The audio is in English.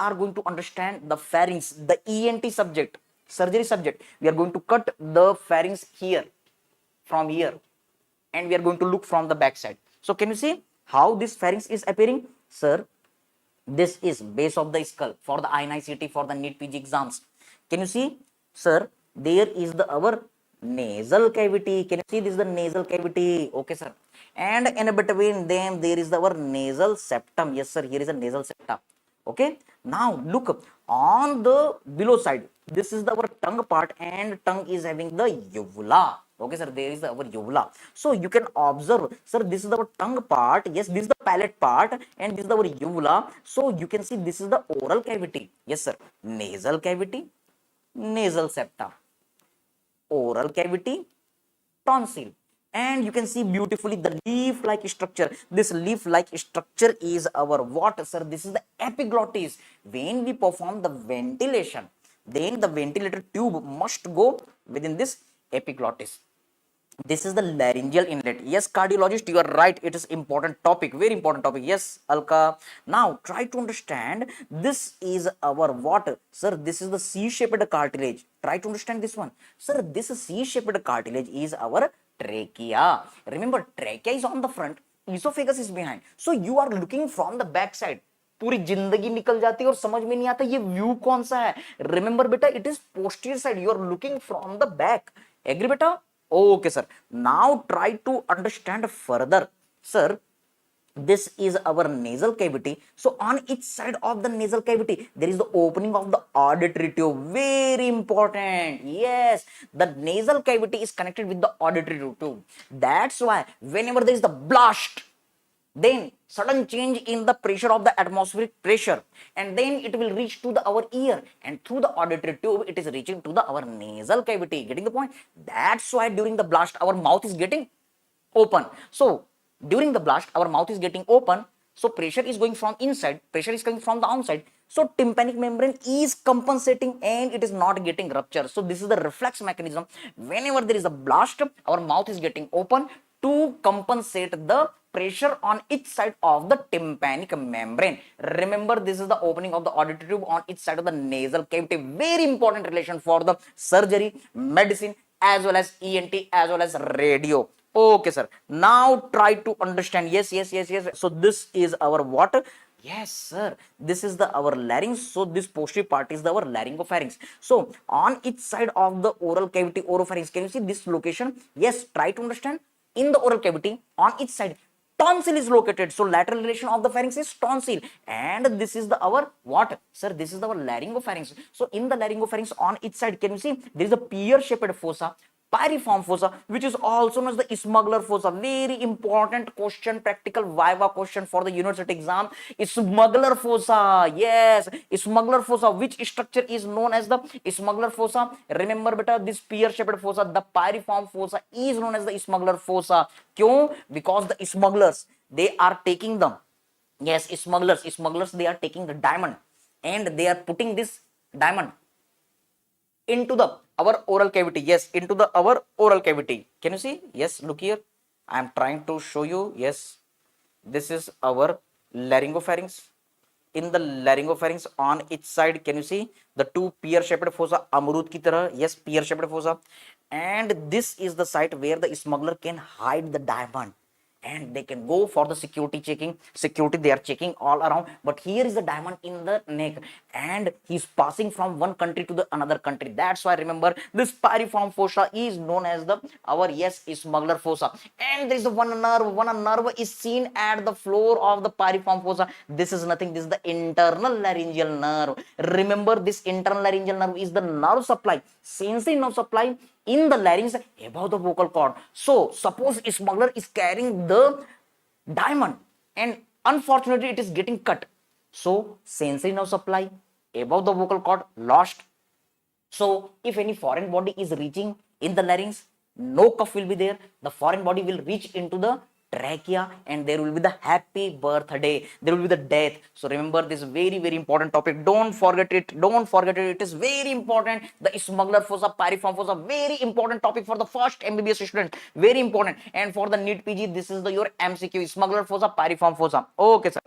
are going to understand the pharynx, the ENT subject, surgery subject. We are going to cut the pharynx here, from here, and we are going to look from the back side. So can you see how this pharynx is appearing? Sir, this is base of the skull for the INICT, for the NEET PG exams. Can you see? Sir, there is the our nasal cavity. Can you see this is the nasal cavity? Okay, sir. And in between them, there is our nasal septum. Yes, sir. Here is a nasal septum. Okay. Now look on the below side. This is our tongue part, and tongue is having the uvula. Okay, sir, there is our uvula. So you can observe, sir, this is our tongue part. Yes, this is the palate part, and this is our uvula. So you can see this is the oral cavity. Yes, sir. Nasal cavity, nasal septum, oral cavity, tonsil. And you can see beautifully the leaf-like structure. This leaf-like structure is our what, sir? This is the epiglottis. When we perform the ventilation, then the ventilator tube must go within this epiglottis. This is the laryngeal inlet. Yes, cardiologist, you are right. It is important topic, very important topic. Yes, Alka. Now try to understand. This is our what, sir? This is the C-shaped cartilage. Try to understand this one, sir. This C-shaped cartilage is our trachea. Remember, trachea is on the front, esophagus is behind. So you are looking from the back side. पूरी जिंदगी निकल जाती है और समझ में नहीं आता ये व्यू कौन सा है. रिमेंबर बेटा, it is posterior side. You are looking from the back. Agree बेटा? Okay, sir. Now try to understand further. Sir, this is our nasal cavity. So on each side of the nasal cavity, there is the opening of the auditory tube. Very important. Yes, the nasal cavity is connected with the auditory tube. That's why whenever there is the blast, then sudden change in the pressure of the atmospheric pressure, and then it will reach to the our ear, and through the auditory tube it is reaching to the our nasal cavity. Getting the point? That's why during the blast our mouth is getting open. So during the blast our mouth is getting open, so pressure is going from inside, pressure is coming from the outside, so tympanic membrane is compensating and it is not getting rupture. So this is the reflex mechanism. Whenever there is a blast, our mouth is getting open to compensate the pressure on each side of the tympanic membrane. Remember, this is the opening of the auditory tube on each side of the nasal cavity. Very important relation for the surgery, medicine, as well as ENT, as well as radio. Okay, sir. Now try to understand. Yes. So this is our what? Yes, sir. This is the our larynx. So this posterior part is the our laryngopharynx. So on each side of the oral cavity, oropharynx. Can you see this location? Yes. Try to understand. In the oral cavity, on each side, tonsil is located. So lateral relation of the pharynx is tonsil, and this is the our what, sir? This is our laryngopharynx. So in the laryngopharynx on each side, can you see there is a pear-shaped fossa, pyriform fossa, which is also known as the smuggler fossa. Very important question, practical viva question for the university exam. Smuggler fossa. Yes, smuggler fossa. Which structure is known as the smuggler fossa? Remember beta, this pear-shaped fossa, the pyriform fossa is known as the smuggler fossa. Kyun? Because the smugglers, they are taking them. Yes, smugglers, they are taking the diamond and they are putting this diamond into the our oral cavity. Yes, into the our oral cavity. Can you see? Yes, look here. I am trying to show you. Yes, this is our laryngopharynx. In the laryngopharynx on each side, can you see the two pear-shaped fossa, amrut ki tarah? Yes, pear-shaped fossa. And this is the site where the smuggler can hide the diamond, and they can go for the security checking. Security, they are checking all around, but here is the diamond in the neck, and he's passing from one country to the another country. That's why remember, this pyriform fossa is known as the our smuggler fossa. And there is one nerve is seen at the floor of the pyriform fossa. This is nothing, this is the internal laryngeal nerve. Remember, this internal laryngeal nerve is the nerve supply, sensory nerve supply in the larynx above the vocal cord. So suppose a smuggler is carrying the diamond and unfortunately it is getting cut. So sensory nerve supply above the vocal cord lost. So if any foreign body is reaching in the larynx, no cough will be there. The foreign body will reach into the trachea and there will be the happy birthday, there will be the death. So remember, this very important topic. Don't forget it. It is very important. The smuggler fossa, pyriform fossa, very important topic for the first MBBS student. Very important. And for the NEET PG, this is the your MCQ, smuggler fossa, pyriform fossa. Okay, sir.